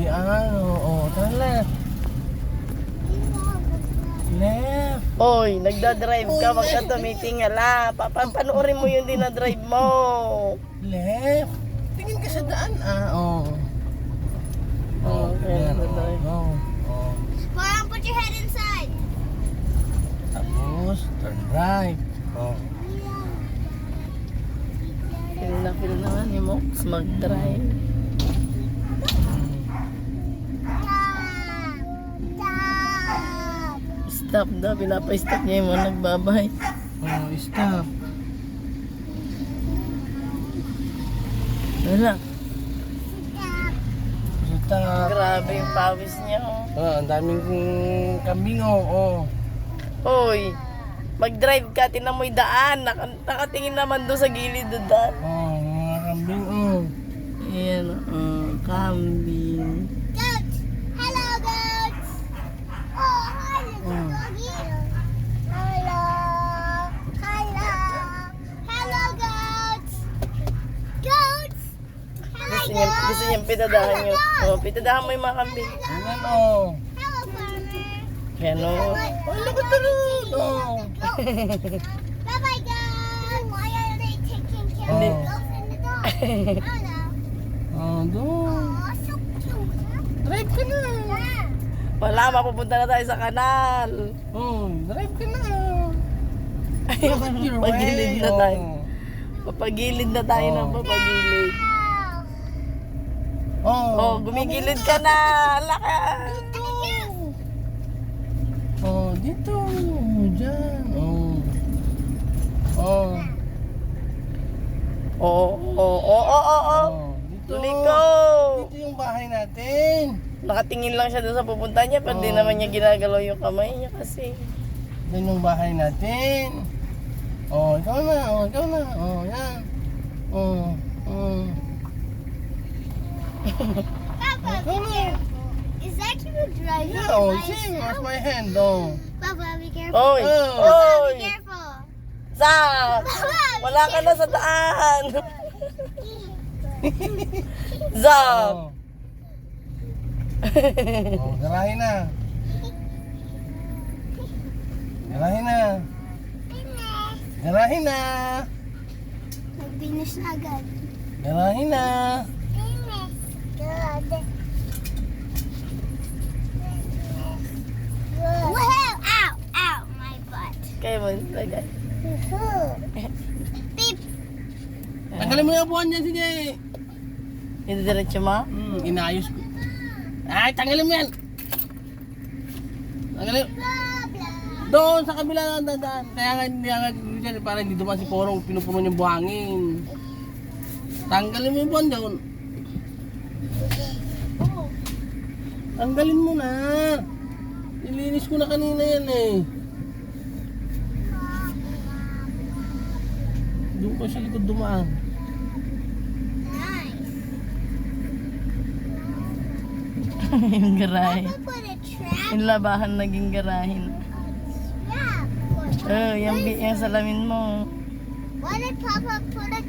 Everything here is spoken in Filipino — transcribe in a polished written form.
Diyan, oo. Tara left. Left. Hoy, nagdadrive ka, wag ka tumitingala la. Papanoorin mo yung dinadrive mo. Left. Tingin ka sa daan, oo. Okay, Yan, nagdadrive. oo. Mom, put your head inside. Tapos, turn right. Oh. Feel naman ni Mox mag-drive. Stop daw, pinapa-stop niya yung mga nagbabay. Oh, stop. Wala, Stop. grabe yung pawis niya. Oh. Ang daming kambing, oh. Hoy, mag-drive ka, tinan mo yung daan. Nakatingin naman doon sa gilid ng daan. Oh, mga kambing, oh. Ayan, kambing. Goats. Hello, goats. Oh, hi, little doggy. Hello. Hello. Hello, goats. Goats. Hello, goats. Gusto niya pitadahan nyo. Oh, pitadahan mo yung mga kambing. Ayan, oh. Hello, farmer. Yan o. Oh, look at the road, oh. Bye-bye, goats. Why are they taking care Oh. of the goats and the dogs? I don't know. Oh, doon. Oh, so cute. Drive ka na. Yeah. Wala, mapupunta na tayo sa kanal. Oh, drive ka na. Papagilid na tayo. Papagilid na tayo ng papagilid. Oh, gumigilid ka na. Laka. Oh, dito. Diyan. Oh. Oh. Oo. Dito. Liko. Dito yung bahay natin. Nakatingin lang siya doon sa pupunta niya, pero di naman niya ginagalaw yung kamay niya kasi. Doon yung bahay natin. Oh, ikaw na. Oh, ikaw na. Oh, yan. Oh. Papa, Ikaw na. is that you driving? Yeah, oh, see, where's my hand? Oh. Papa, be careful. Oy! Oh. Papa, Oy! be careful. Zak! Wala ka na sa daan! Zak! Oh. Oh, garahin na. Garahin na. Garahin na. Nag-finish na agad. Garahin na. Wow! Ow! Ow! My butt. Kaya mo lagay. Beep! Tanggalin mo yung buwan niya, sige. Hindi diretso mo? Inayos ko. Ay, tanggalin mo yan. Tanggalin. Blah, blah. Doon sa kabila ng dadaan. Kaya nga dyan, para hindi duman si Porong, pinupuno niyang buhangin. Tanggalin mo yung buwan doon. Tanggalin mo na. Nilinis ko na kanina yan eh. Doon ko sa likod dumaan. Nice. Yung garahe. Papa put a trap. Yung labahan naging garahin. Yeah. Oh, yung salamin mo. Why did Papa put a